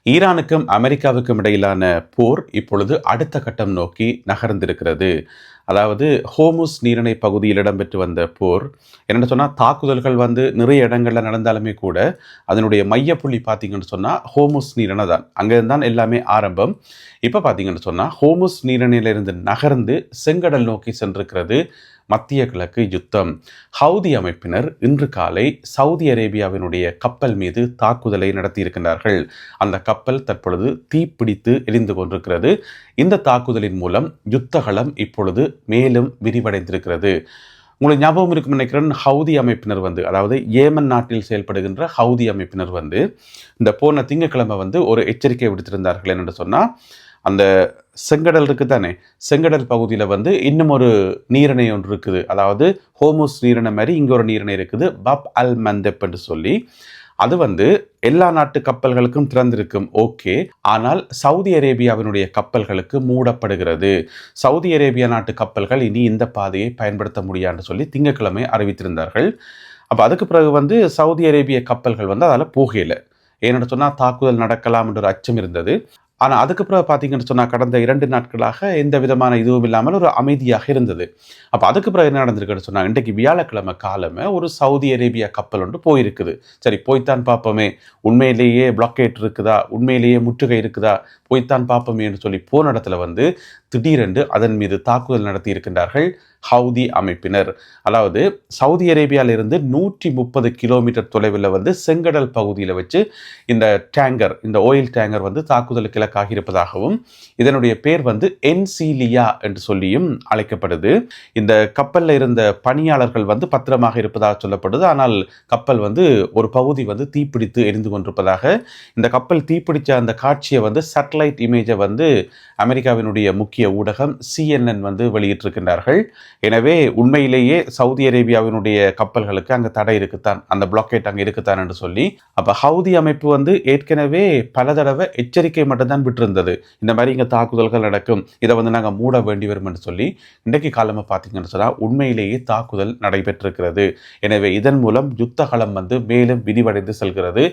ஈரானுக்கும் அமெரிக்காவுக்கும் இடையிலான போர் இப்பொழுது அடுத்த கட்டம் நோக்கி நகர்ந்திருக்கிறது. அதாவது ஹோமுஸ் நீரிணை பகுதியில் இடம்பெற்று வந்த போர் என்னென்னு சொன்னால், தாக்குதல்கள் நிறைய இடங்களில் நடந்தாலுமே கூட அதனுடைய மையப்புள்ளி பார்த்தீங்கன்னு சொன்னால் ஹோமுஸ் நீரிணை தான். அங்கேருந்து தான் எல்லாமே ஆரம்பம். இப்போ பார்த்தீங்கன்னு சொன்னால் ஹோமுஸ் நீரிணையிலிருந்து நகர்ந்து செங்கடல் நோக்கி சென்றிருக்கிறது மத்திய கிழக்கு யுத்தம். ஹவுதி அமைப்பினர் இன்று காலை சவுதி அரேபியாவினுடைய கப்பல் மீது தாக்குதலை நடத்தியிருக்கின்றார்கள். அந்த கப்பல் தற்பொழுது தீப்பிடித்து எரிந்து கொண்டிருக்கிறது. இந்த தாக்குதலின் மூலம் யுத்தகலம் இப்பொழுது மேலும் விரிவடைந்திருக்கிறது. உங்களுக்கு ஞாபகம் இருக்கும் நினைக்கிறேன், ஹவுதி அமைப்பினர் அதாவது ஏமன் நாட்டில் செயல்படுகின்ற ஹவுதி அமைப்பினர் இந்த போன திங்கட்கிழமை ஒரு எச்சரிக்கை விடுத்திருந்தார்கள். என்னென்னு சொன்னால், அந்த செங்கடல் இருக்குது தானே, செங்கடல் பகுதியில் இன்னும் ஒரு நீரிணை ஒன்று இருக்குது. அதாவது ஹோமுஸ் நீரிணை மாதிரி இங்கே ஒரு நீரிணை இருக்குது, பப் அல் மந்தப் என்று சொல்லி. அது எல்லா நாட்டு கப்பல்களுக்கும் திறந்திருக்கும், ஓகே. ஆனால் சவுதி அரேபியாவினுடைய கப்பல்களுக்கு மூடப்படுகிறது. சவுதி அரேபியா நாட்டு கப்பல்கள் இனி இந்த பாதையை பயன்படுத்த முடியாதுன்னு சொல்லி திங்கட்கிழமை அறிவித்திருந்தார்கள். அப்போ அதுக்கு பிறகு சவுதி அரேபிய கப்பல்கள் அதில் போகலை. ஏன்னு சொன்னால் தாக்குதல் நடக்கலாம் என்ற ஒரு அச்சம் இருந்தது. ஆனால் அதுக்கு பிறகு பார்த்தீங்கன்னு சொன்னால் கடந்த 2 நாட்களாக எந்த விதமான இதுவும் இல்லாமல் ஒரு அமைதியாக இருந்தது. அப்போ அதுக்கு பிறகு என்ன நடந்திருக்குன்னு சொன்னால், இன்றைக்கு வியாழக்கிழமை காலமே ஒரு சவுதி அரேபியா கப்பல் ஒன்று போயிருக்குது. சரி, போய்த்தான் பார்ப்போமே, உண்மையிலேயே பிளாக்கேட் இருக்குதா, உண்மையிலேயே முற்றுகை இருக்குதா, போய்த்தான் பார்ப்போமேன்னு சொல்லி போன இடத்துல திடீரென்று அதன் மீது தாக்குதல் நடத்தி இருக்கின்றார்கள் ஹவுதி அமைப்பினர். அதாவது சவுதி அரேபியாவிலிருந்து 130 கிலோமீட்டர் தொலைவில் செங்கடல் பகுதியில் வச்சு இந்த டேங்கர், இந்த ஆயில் டேங்கர் தாக்குதலுக்கு இலக்காகி இருப்பதாகவும், இதனுடைய பேர் என்சீலியா என்று சொல்லியும் அழைக்கப்படுது. இந்த கப்பலில் இருந்த பணியாளர்கள் பத்திரமாக இருப்பதாக சொல்லப்படுது. ஆனால் கப்பல் ஒரு பகுதி தீப்பிடித்து எரிந்து கொண்டிருப்பதாக, இந்த கப்பல் தீப்பிடிச்ச அந்த காட்சியை சேட்டலைட் இமேஜை அமெரிக்காவினுடைய முக்கிய ஊடகம் CNN வெளியிட்டிருக்கின்றார்கள். எனவே உண்மையிலேயே சவுதி அரேபியாவினுடைய கப்பல்களுக்கு அங்கே தடை இருக்குத்தான், அந்த பிளாக்கேட் அங்கே இருக்குத்தான் என்று சொல்லி. அப்போ ஹவுதி அமைப்பு ஏற்கனவே பல தடவை எச்சரிக்கை மட்டும்தான் விட்டிருந்தது, இந்த மாதிரி இங்கே தாக்குதல்கள் நடக்கும், இதை நாங்கள் மூட வேண்டி வரும் என்று சொல்லி. இன்றைக்கு காலமாக பார்த்தீங்கன்னு சொன்னால் உண்மையிலேயே தாக்குதல் நடைபெற்றிருக்கிறது. எனவே இதன் மூலம் யுத்தகலம் மேலும் விரிவடைந்து செல்கிறது.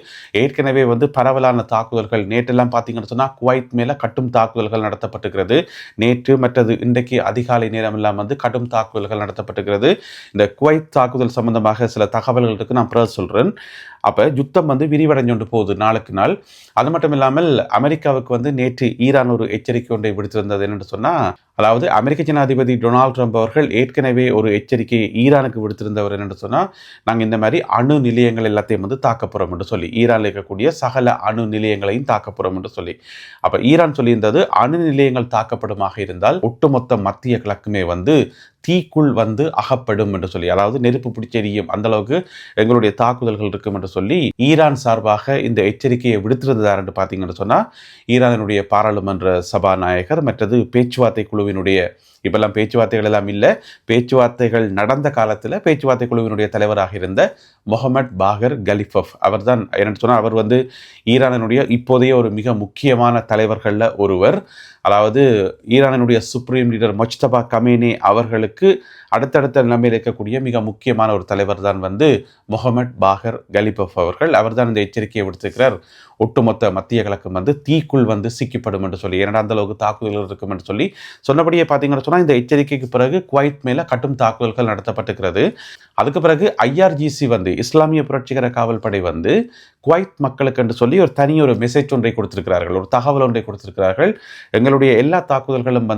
ஏற்கனவே பரவலான தாக்குதல்கள் நேற்றெல்லாம் பார்த்தீங்கன்னு சொன்னால் குவைத் மேலே கட்டும் தாக்குதல்கள் நடத்தப்பட்டிருக்கிறது. நேற்று மற்றது இன்றைக்கு அதிகாலை நேரம் எல்லாம் கடும் தாக்குதல்கள் நடத்தப்பட்டிருக்கிறது. இந்த குவைத் தாக்குதல் சம்பந்தமாக சில தகவல்கள் இருக்கு, நான் பிறகு சொல்றேன். அப்போ யுத்தம் விரிவடைஞ்சு போகுது நாளுக்கு நாள். அது மட்டும் இல்லாமல் அமெரிக்காவுக்கு நேற்று ஈரான் ஒரு எச்சரிக்கை ஒன்றை விடுத்திருந்தது. என்னென்னு சொன்னால், அதாவது அமெரிக்க ஜனாதிபதி டொனால்ட் ட்ரம்ப் அவர்கள் ஏற்கனவே ஒரு எச்சரிக்கையை ஈரானுக்கு விடுத்திருந்தவர். என்னென்னு சொன்னால், நாங்கள் இந்த மாதிரி அணு நிலையங்கள் எல்லாத்தையும் தாக்கப்போகிறோம் என்று சொல்லி, ஈரானில் இருக்கக்கூடிய சகல அணு நிலையங்களையும் தாக்கப்போகிறோம் என்று சொல்லி. அப்போ ஈரான் சொல்லியிருந்தது, அணு நிலையங்கள் தாக்கப்படுமாக இருந்தால் ஒட்டுமொத்த மத்திய கிழக்குமே தீக்குள் அகப்படும் என்று சொல்லி, அதாவது நெருப்பு பிடிச்செறியும் அந்த அளவுக்கு எங்களுடைய தாக்குதல்கள் இருக்கும் என்று சொல்லி ஈரான் சார்பாக இந்த எச்சரிக்கையை விடுத்திருந்தார் என்று பார்த்தீங்கன்னு சொன்னால், ஈரானுடைய பாராளுமன்ற சபாநாயகர் மற்றது பேச்சுவார்த்தை குழுவினுடைய, இப்பெல்லாம் பேச்சுவார்த்தைகள் எல்லாம் இல்லை, பேச்சுவார்த்தைகள் நடந்த காலத்தில் பேச்சுவார்த்தை குழுவினுடைய தலைவராக இருந்த முகமது பாகர் கலிஃபப் அவர் தான். என்னென்னு சொன்னால், அவர் ஈரானினுடைய இப்போதைய ஒரு மிக முக்கியமான தலைவர்களில் ஒருவர். அதாவது ஈரானினுடைய சுப்ரீம் லீடர் மொஜ்தபா கமேனி அவர்களுக்கு அடுத்தடுத்த நிலைமையில் இருக்கக்கூடிய மிக முக்கியமான ஒரு தலைவர் தான் முகமது பாகர் கலிஃபப் அவர்கள். அவர் தான் இந்த எச்சரிக்கையை விடுத்திருக்கிறார், ஒட்டுமொத்த மத்திய கிழக்கு தீக்குள் சிக்கப்படும் என்று சொல்லி, ஏன்னா அந்த அளவுக்கு தாக்குதல்கள் இருக்கும் என்று சொல்லி சொன்னபடியே பார்த்தீங்கன்னு சொன்னால், இந்த எச்சரிக்கைக்கு பிறகு குவைத் மேலே கட்டும் தாக்குதல்கள் நடத்தப்பட்டிருக்கிறது. அதுக்கு பிறகு IRGC இஸ்லாமிய புரட்சிகர காவல் படை குவைத் மக்களுக்கு என்று சொல்லி ஒரு மெசேஜ் ஒன்றை கொடுத்திருக்கிறார்கள், ஒரு தகவல் ஒன்றை கொடுத்திருக்கிறார்கள். எங்களுடைய எல்லா தாக்குதல்களும்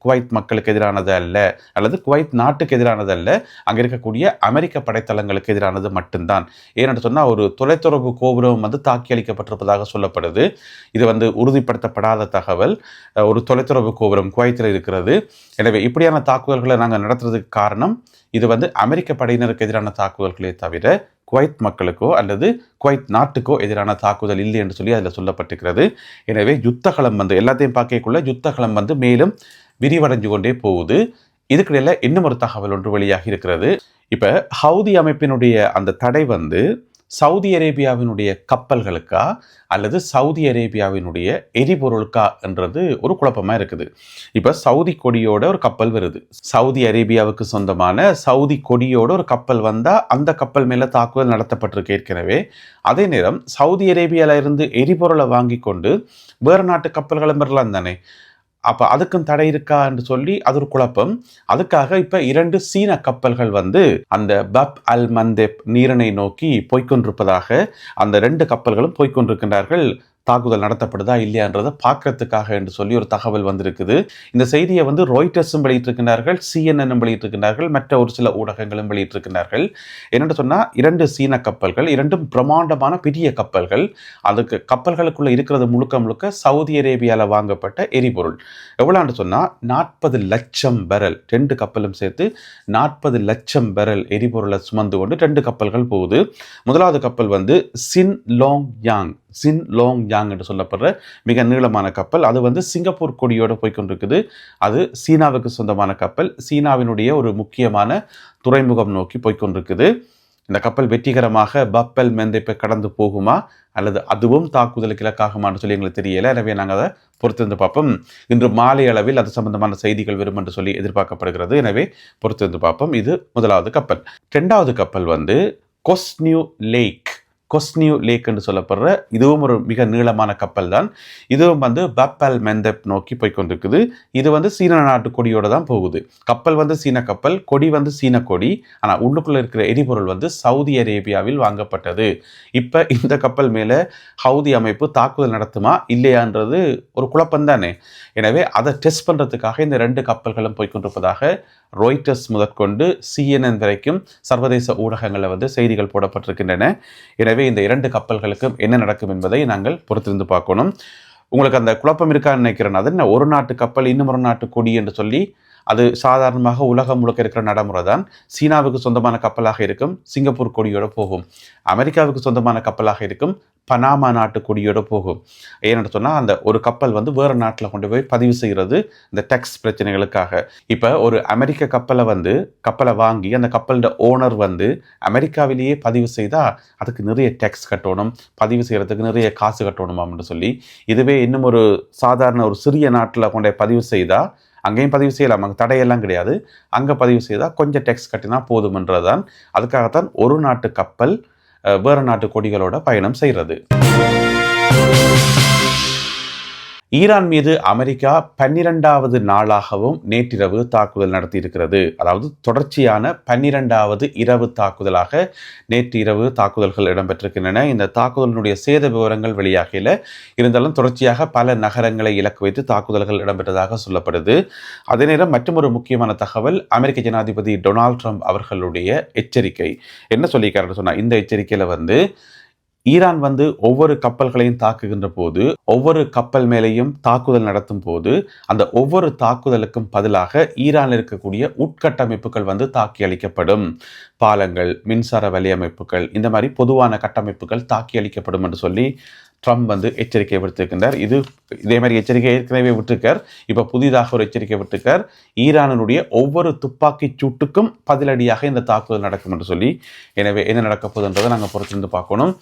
குவைத் மக்களுக்கு எதிரானது அல்ல, அல்லது குவைத் நாட்டுக்கு எதிரானது அல்ல, அங்கே இருக்கக்கூடிய அமெரிக்க படைத்தளங்களுக்கு எதிரானது மட்டும்தான். ஏன்னு சொன்னால், ஒரு தொலைத்தொடர்பு கோபுரம் தாக்கி அளிக்கப்பட்டிருப்பதாக சொல்லப்படுது. இது உறுதிப்படுத்தப்படாத தகவல். ஒரு தொலைத்தொடர்பு கோபுரம் குவைத்தில் இருக்கிறது. எனவே இப்படியான தாக்குதல்களை நாங்கள் நடத்துறதுக்கு காரணம், இது அமெரிக்க படையினருக்கு எதிரான தாக்குதல்களே தவிர குவைத் மக்களுக்கோ அல்லது குவைத் நாட்டுக்கோ எதிரான தாக்குதல் இல்லை என்று சொல்லி அதில் சொல்லப்பட்டிருக்கிறது. எனவே யுத்தகலம் எல்லாத்தையும் பார்க்கக்குள்ள யுத்தகலம் மேலும் விரிவடைஞ்சு கொண்டே போகுது. இதுக்கிடையில் இன்னும் ஒரு தகவல் ஒன்று வெளியாகி இருக்கிறது. இப்போ ஹவுதி அமைப்பினுடைய அந்த தடை சவுதி அரேபியாவினுடைய கப்பல்களுக்கா அல்லது சவுதி அரேபியாவினுடைய எரிபொருளுக்கா என்றது ஒரு குழப்பமாக இருக்குது. இப்போ சவுதி கொடியோட ஒரு கப்பல் வருது, சவுதி அரேபியாவுக்கு சொந்தமான சவுதி கொடியோட ஒரு கப்பல் வந்தால் அந்த கப்பல் மேலே தாக்குதல் நடத்தப்பட்டிருக்கு ஏற்கனவே. அதே நேரம் சவுதி அரேபியாவில் இருந்து எரிபொருளை வாங்கி கொண்டு வேறு நாட்டு கப்பல்களும் வரலாம் தானே. அப்போ அதுக்கும் தடை இருக்கா என்று சொல்லி அது ஒரு குழப்பம். அதுக்காக இப்போ 2 சீன கப்பல்கள் வந்து அந்த பப் அல் மந்தேப் நீரிணை நோக்கி போய்கொண்டிருப்பதாக அந்த 2 கப்பல்களும் போய்கொண்டிருக்கின்றார்கள். தாக்குதல் நடத்தப்படுதா இல்லையான்றதை பார்க்கறதுக்காக என்று சொல்லி ஒரு தகவல் வந்திருக்குது. இந்த செய்தியை வந்து ராய்ட்டர்ஸும் வெளியிட்டிருக்கிறார்கள், CNN வெளியிட்டிருக்கிறார்கள், மற்ற ஒரு சில ஊடகங்களும் வெளியிட்டிருக்கிறார்கள். என்னென்னு சொன்னால் 2 சீன கப்பல்கள், 2ம் பிரம்மாண்டமான பெரிய கப்பல்கள். அதுக்கு கப்பல்களுக்குள்ளே இருக்கிறது முழுக்க முழுக்க சவுதி அரேபியாவில் வாங்கப்பட்ட எரிபொருள். எவ்வளோன்னு சொன்னால் 40 லட்சம் பேரல், 2 கப்பலும் சேர்த்து 40 லட்சம் பேரல் எரிபொருளை சுமந்து கொண்டு 2 கப்பல்கள் போகுது. முதலாவது கப்பல் வந்து சின் லோங் யாங் என்று சொல்லப்படுற மிக நீளமான கப்பல். அது வந்து சிங்கப்பூர் கொடியோடு போய்கொண்டிருக்குது. அது சீனாவுக்கு சொந்தமான கப்பல், சீனாவினுடைய ஒரு முக்கியமான துறைமுகம் நோக்கி போய்கொண்டிருக்குது. இந்த கப்பல் வெற்றிகரமாக பப் அல் மந்தேப்பை கடந்து போகுமா அல்லது அதுவும் தாக்குதலுக்கு இலக்காகுமான்னு சொல்லி எங்களுக்கு தெரியல. எனவே நாங்கள் அதை பொறுத்திருந்து பார்ப்போம். இன்று மாலை அளவில் அது சம்பந்தமான செய்திகள் வரும் என்று சொல்லி எதிர்பார்க்கப்படுகிறது. எனவே பொறுத்திருந்து பார்ப்போம். இது முதலாவது கப்பல். 2வது கப்பல் வந்து கொஸ்னியூ லேக் என்று சொல்லப்படுற இதுவும் ஒரு மிக நீளமான கப்பல் தான். இதுவும் வந்து பப் அல் மந்தேப் நோக்கி போய்கொண்டிருக்குது. இது வந்து சீன நாட்டு கொடியோடு தான் போகுது. கப்பல் வந்து சீன கப்பல், கொடி வந்து சீன கொடி. ஆனால் உள்ளுக்குள்ளே இருக்கிற எரிபொருள் வந்து சவுதி அரேபியாவில் வாங்கப்பட்டது. இப்போ இந்த கப்பல் மேலே ஹவுதி அமைப்பு தாக்குதல் நடத்துமா இல்லையான்றது ஒரு குழப்பம் தானே. எனவே அதை டெஸ்ட் பண்ணுறதுக்காக இந்த 2 கப்பல்களும் போய்கொண்டிருப்பதாக ராய்ட்டர்ஸ் முதற்கொண்டு CNN வரைக்கும் சர்வதேச ஊடகங்களில் வந்து செய்திகள் போடப்பட்டிருக்கின்றன. எனவே இந்த 2 கப்பல்களுக்கும் என்ன நடக்கும் என்பதை நாங்கள் பொறுத்திருந்து பார்க்கணும். உங்களுக்கு அந்த குழப்பம் இருக்கான்னு நினைக்கிறேன். அது என்ன, ஒரு நாட்டு கப்பல் இன்னும் ஒரு நாட்டு கொடி என்று சொல்லி அது சாதாரணமாக உலகம் முழுக்க இருக்கிற நடைமுறை தான். சீனாவுக்கு சொந்தமான கப்பலாக இருக்கும், சிங்கப்பூர் கொடியோடு போகும். அமெரிக்காவுக்கு சொந்தமான கப்பலாக இருக்கும், பனாமா நாட்டு கொடியோடு போகும். ஏன்னு சொன்னால் அந்த ஒரு கப்பல் வந்து வேறு நாட்டில் கொண்டு போய் பதிவு செய்கிறது இந்த டேக்ஸ் பிரச்சனைகளுக்காக. இப்போ ஒரு அமெரிக்க கப்பலை வாங்கி அந்த கப்பலோட ஓனர் வந்து அமெரிக்காவிலேயே பதிவு செய்தால் அதுக்கு நிறைய டேக்ஸ் கட்டணும், பதிவு செய்கிறதுக்கு நிறைய காசு கட்டணுமாம்னு சொல்லி. இதுவே இன்னும் ஒரு சாதாரண ஒரு சிறிய நாட்டில் கொண்டு பதிவு செய்தால் அங்கேயும் பதிவு செய்யலாம், அங்கே தடையெல்லாம் கிடையாது. அங்கே பதிவு செய்தால் கொஞ்சம் டேக்ஸ் கட்டினா போதுமன்றது தான். அதுக்காகத்தான் ஒரு நாட்டு கப்பல் வேறு நாட்டு கொடிகளோட பயணம் செய்கிறது. ஈரான் மீது அமெரிக்கா 12வது நாளாகவும் நேற்றிரவு தாக்குதல் நடத்தியிருக்கிறது. அதாவது தொடர்ச்சியான 12வது இரவு தாக்குதலாக நேற்று இரவு தாக்குதல்கள் இடம்பெற்றிருக்கின்றன. இந்த தாக்குதலினுடைய சேத விவரங்கள் வெளியாகல இருந்தாலும் தொடர்ச்சியாக பல நகரங்களை இலக்கு வைத்து தாக்குதல்கள் இடம்பெற்றதாக சொல்லப்படுது. அதே நேரம் மற்றொரு முக்கியமான தகவல், அமெரிக்க ஜனாதிபதி டொனால்ட் ட்ரம்ப் அவர்களுடைய எச்சரிக்கை. என்ன சொல்லியிருக்காருன்னு சொன்னால், இந்த எச்சரிக்கையில் வந்து ஈரான் வந்து ஒவ்வொரு கப்பல்களையும் தாக்குகின்ற போது, ஒவ்வொரு கப்பல் மேலேயும் தாக்குதல் நடத்தும் போது அந்த ஒவ்வொரு தாக்குதலுக்கும் பதிலாக ஈரானில் இருக்கக்கூடிய உட்கட்டமைப்புகள் வந்து தாக்கி அளிக்கப்படும். பாலங்கள், மின்சார வலையமைப்புகள், இந்த மாதிரி பொதுவான கட்டமைப்புகள் தாக்கி அளிக்கப்படும் என்று சொல்லி ட்ரம்ப் வந்து எச்சரிக்கை விடுத்திருக்கின்றார். இதே மாதிரி எச்சரிக்கை ஏற்கனவே விட்டுருக்கார். இப்போ புதிதாக ஒரு எச்சரிக்கை விட்டுருக்கார். ஈரானுடைய ஒவ்வொரு துப்பாக்கி சூட்டுக்கும் பதிலடியாக இந்த தாக்குதல் நடக்கும் என்று சொல்லி. எனவே என்ன நடக்க போகுதுன்றதை நாங்கள் பொறுத்திருந்து பார்க்கணும்.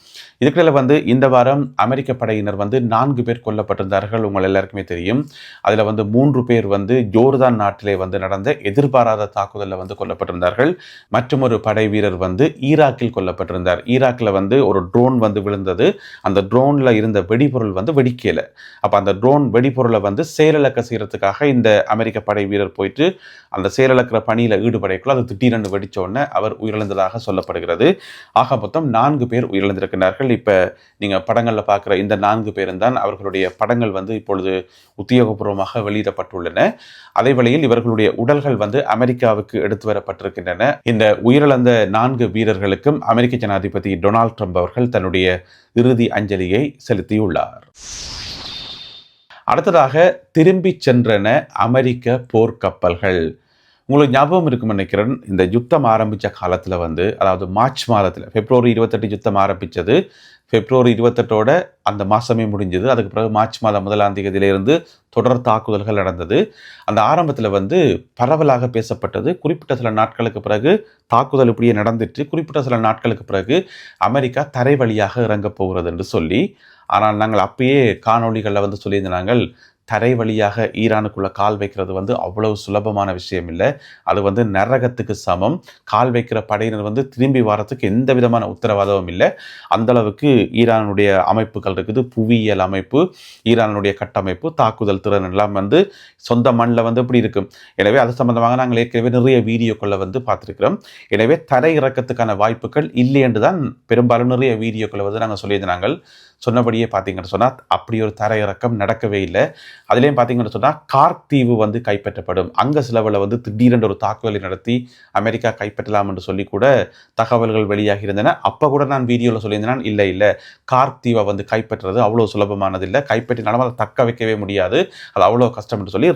இதுக்கிடையில் வந்து இந்த வாரம் அமெரிக்க படையினர் வந்து 4 பேர் கொல்லப்பட்டிருந்தார்கள். உங்கள் எல்லாருக்குமே தெரியும். அதில் வந்து 3 பேர் வந்து ஜோர்தான் நாட்டிலே வந்து நடந்த எதிர்பாராத தாக்குதலில் வந்து கொல்லப்பட்டிருந்தார்கள். மற்றும் ஒரு படை வீரர் வந்து ஈராக்கில் கொல்லப்பட்டிருந்தார். ஈராக்கில் வந்து ஒரு ட்ரோன் வந்து விழுந்தது. அந்த ட்ரோனில் இருந்த வெடிபொருள் வந்து வெடிக்கல. அப்போ அந்த ட்ரோன் வெடிபொருளை வந்து செயலிழக்க செய்யறதுக்காக இந்த அமெரிக்க படை வீரர் போயிட்டு அந்த செயலிழக்கிற பணியில் ஈடுபடைக்குள்ள அது திடீரென்று வெடிச்ச உடனே அவர் உயிரிழந்ததாக சொல்லப்படுகிறது. ஆக மொத்தம் 4 பேர் உயிரிழந்திருக்கிறார்கள். இப்போ நீங்கள் படங்களில் பார்க்குற இந்த 4 பேரும் தான் அவர்களுடைய படங்கள் வந்து இப்பொழுது உத்தியோகபூர்வமாக வெளியிடப்பட்டுள்ளன. அதே வேளையில் இவர்களுடைய உடல்கள் வந்து அமெரிக்காவுக்கு எடுத்து வரப்பட்டிருக்கின்றன. இந்த உயிரிழந்த 4 வீரர்களுக்கும் அமெரிக்க ஜனாதிபதி டொனால்ட் ட்ரம்ப் அவர்கள் தன்னுடைய இறுதி அஞ்சலியை செலுத்தியுள்ளார். அடுத்ததாக திரும்பி சென்றன அமெரிக்க போர்க்கப்பல்கள். உங்களுக்கு ஞாபகம் இருக்கும்னு நினைக்கிறேன், இந்த யுத்தம் ஆரம்பித்த காலத்தில் வந்து, அதாவது மார்ச் மாதத்தில் பிப்ரவரி 28 யுத்தம் ஆரம்பித்தது. பிப்ரவரி 28ஓட அந்த மாதமே முடிஞ்சது. அதுக்கு பிறகு மார்ச் மாதம் 1ஆம் தேதியிலிருந்து தொடர் தாக்குதல்கள் நடந்தது. அந்த ஆரம்பத்தில் வந்து பரவலாக பேசப்பட்டது, குறிப்பிட்ட சில நாட்களுக்கு பிறகு தாக்குதல் இப்படியே நடந்துட்டு, குறிப்பிட்ட சில நாட்களுக்கு பிறகு அமெரிக்கா தரை வழியாக இறங்கப் போகிறது என்று சொல்லி. ஆனால் நாங்கள் அப்பயே காணொளிகளில் வந்து சொல்லியிருந்தாங்கள், தரை வழியாக ஈரானுக்குள்ளே கால் வைக்கிறது வந்து அவ்வளவு சுலபமான விஷயம் இல்லை. அது வந்து நரகத்துக்கு சமம். கால் வைக்கிற படையினர் வந்து திரும்பி வரத்துக்கு எந்த விதமான உத்தரவாதமும் இல்லை. அந்தளவுக்கு ஈரானுடைய அமைப்புகள் இருக்குது. புவியியல் அமைப்பு, ஈரானுடைய கட்டமைப்பு, தாக்குதல் திறன் எல்லாம் வந்து சொந்த மண்ணில் வந்து இப்படி இருக்கும். எனவே அது சம்பந்தமாக நாங்கள் ஏற்கனவே நிறைய வீடியோக்களை வந்து பார்த்துருக்கிறோம். எனவே தரை இறக்கத்துக்கான வாய்ப்புகள் இல்லை என்று தான் பெரும்பாலும் நிறைய வீடியோக்களை வந்து நாங்கள் சொல்லியிருந்தாங்க. சொன்னபடியே பார்த்தீங்கன்னு சொன்னால் அப்படி ஒரு தரை இறக்கம் நடக்கவே இல்லை. அதுலேயும் பார்த்தீங்கன்னு சொன்னால் கார்க் தீவு வந்து கைப்பற்றப்படும், அங்கே சிலவில் வந்து திடீரென்று ஒரு தாக்குதலை நடத்தி அமெரிக்கா கைப்பற்றலாம் என்று சொல்லி கூட தகவல்கள் வெளியாகி இருந்தன. அப்போ கூட நான் வீடியோவில் சொல்லியிருந்தேன், இல்லை கார்க் தீவை வந்து கைப்பற்றுறது அவ்வளோ சுலபமானது இல்லை, கைப்பற்றினாலும் அதை தக்க வைக்கவே முடியாது, அது அவ்வளோ கஷ்டம் என்று சொல்லி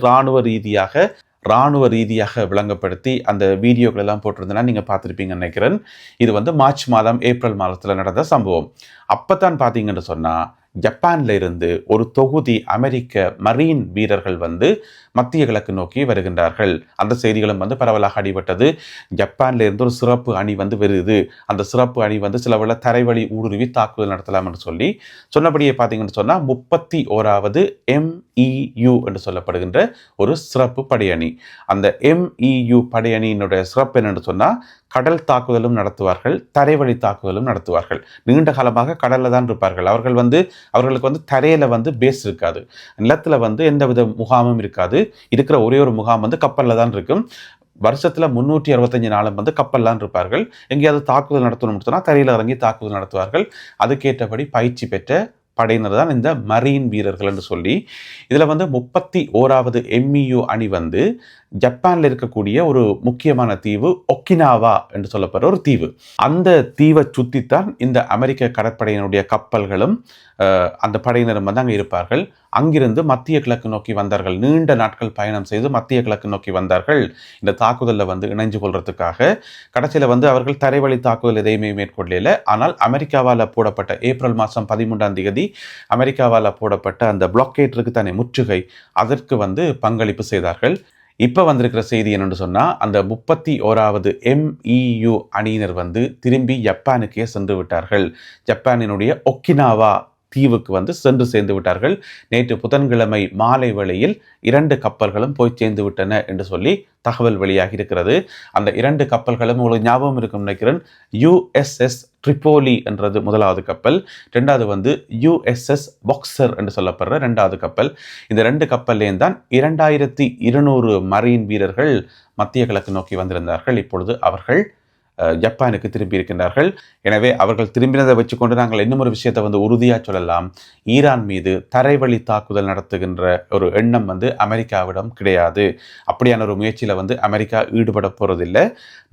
இராணுவ ரீதியாக விளங்கப்படுத்தி அந்த வீடியோக்கள் எல்லாம் போட்டிருந்தேன்னா நீங்கள் பார்த்துருப்பீங்கன்னு நினைக்கிறேன். இது வந்து மார்ச் மாதம் ஏப்ரல் மாதத்தில் நடந்த சம்பவம். அப்போ தான் பார்த்தீங்கன்னு சொன்னால் ஜப்பான்ல இருந்து ஒரு தொகுதி அமெரிக்க மரீன் வீரர்கள் வந்து மத்திய கிழக்கு நோக்கி வருகின்றார்கள். அந்த செய்திகளும் வந்து பரவலாக அடிபட்டது. ஜப்பான்ல இருந்து ஒரு சிறப்பு அணி வந்து வருது, அந்த சிறப்பு அணி வந்து சிலவள தரைவழி ஊடுருவி தாக்குதல் நடத்தலாம் என்று சொல்லி சொன்னபடியே பார்த்தீங்கன்னு சொன்னால் 31வது MEU என்று சொல்லப்படுகின்ற ஒரு சிறப்பு படையணி. அந்த MEU படையணியினுடைய சிறப்பு என்னென்று சொன்னால் கடல் தாக்குதலும் நடத்துவார்கள், தரைவழி தாக்குதலும் நடத்துவார்கள். நீண்ட காலமாக கடலில் தான் இருப்பார்கள். அவர்களுக்கு வந்து தரையில் வந்து பேஸ் இருக்காது, நிலத்தில் வந்து எந்தவித முகாமும் இருக்காது. இருக்கிற ஒரே ஒரு முகாம் வந்து கப்பலில் தான் இருக்கும். வருஷத்தில் 365 நாளும் வந்து கப்பல் தான் இருப்பார்கள். எங்கேயாவது தாக்குதல் நடத்தணும்னு சொன்னால் தரையில் இறங்கி தாக்குதல் நடத்துவார்கள். அதுக்கேற்றபடி பயிற்சி பெற்ற படையினர் தான் இந்த மரீன் வீரர்கள் என்று சொல்லி. இதில் வந்து 31வது MEU அணி வந்து ஜப்பானில் இருக்கக்கூடிய ஒரு முக்கியமான தீவு ஒக்கினாவா என்று சொல்லப்படுற ஒரு தீவு. அந்த தீவை சுற்றித்தான் இந்த அமெரிக்க கடற்படையினுடைய கப்பல்களும் அந்த படையினரும் வந்து அங்கே இருப்பார்கள். அங்கிருந்து மத்திய கிழக்கு நோக்கி வந்தார்கள். நீண்ட நாட்கள் பயணம் செய்து மத்திய கிழக்கு நோக்கி வந்தார்கள் இந்த தாக்குதலில் வந்து இணைஞ்சு கொள்றதுக்காக. கடைசியில் வந்து அவர்கள் தரைவழி தாக்குதல் எதையுமே மேற்கொள்ளல. ஆனால் அமெரிக்காவால் போடப்பட்ட ஏப்ரல் மாதம் 13ஆம் தேதி அமெரிக்காவால் போடப்பட்ட அந்த பிளாக்கேட் தானே, முற்றுகை, அதற்கு வந்து பங்களிப்பு செய்தார்கள். இப்போ வந்திருக்கிற செய்தி என்னென்னு சொன்னால், அந்த 31வது MEU அணியினர் வந்து திரும்பி ஜப்பானுக்கே சென்று விட்டார்கள். ஜப்பானினுடைய ஒக்கினாவா தீவுக்கு வந்து சென்று சேர்ந்து விட்டார்கள். நேற்று புதன்கிழமை மாலை வேளையில் 2 கப்பல்களும் போய் சேர்ந்து விட்டன என்று சொல்லி தகவல் வெளியாகி இருக்கிறது. அந்த 2 கப்பல்களும் உங்களுக்கு ஞாபகம் இருக்கும் நினைக்கிறேன். USS ட்ரிபோலி என்றது முதலாவது கப்பல், ரெண்டாவது வந்து USS பாக்ஸர் என்று சொல்லப்படுற 2வது கப்பல். இந்த 2 கப்பல்லேயும் தான் 2200 மரீன் வீரர்கள் மத்திய கிழக்கு நோக்கி வந்திருந்தார்கள். இப்பொழுது அவர்கள் ஜப்பானுக்கு திரும்பி இருக்கின்றார்கள். எனவே அவர்கள் திரும்பினதை வச்சுக்கொண்டு நாங்கள் இன்னும் ஒரு விஷயத்தை வந்து உறுதியாக சொல்லலாம். ஈரான் மீது தரைவழி தாக்குதல் நடத்துகின்ற ஒரு எண்ணம் வந்து அமெரிக்காவிடம் கிடையாது. அப்படியான ஒரு முயற்சியில் வந்து அமெரிக்கா ஈடுபட போகிறதில்லை.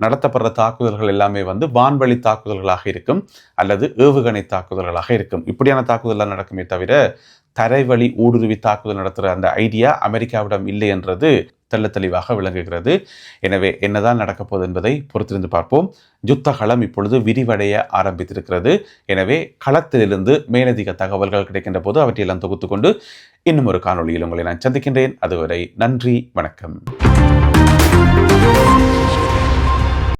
நடத்தப்படுற தாக்குதல்கள் எல்லாமே வந்து வான்வழி தாக்குதல்களாக இருக்கும் அல்லது ஏவுகணை தாக்குதல்களாக இருக்கும். இப்படியான தாக்குதல்லாம் நடக்குமே தவிர தரைவழி ஊடுருவி தாக்குதல் நடத்துகிற அந்த ஐடியா அமெரிக்காவிடம் இல்லை என்றது தெள்ள தெளிவாக விளங்குகிறது. எனவே என்னதான் நடக்கப் போகுது என்பதை பொறுத்திருந்து பார்ப்போம். யுத்த களம் இப்பொழுது விரிவடைய ஆரம்பித்திருக்கிறது. எனவே களத்திலிருந்து மேலதிக தகவல்கள் கிடைக்கின்ற போது அவற்றையெல்லாம் தொகுத்து கொண்டு இன்னும் ஒரு காணொளியில் உங்களை நான் சந்திக்கின்றேன். அதுவரை நன்றி, வணக்கம்.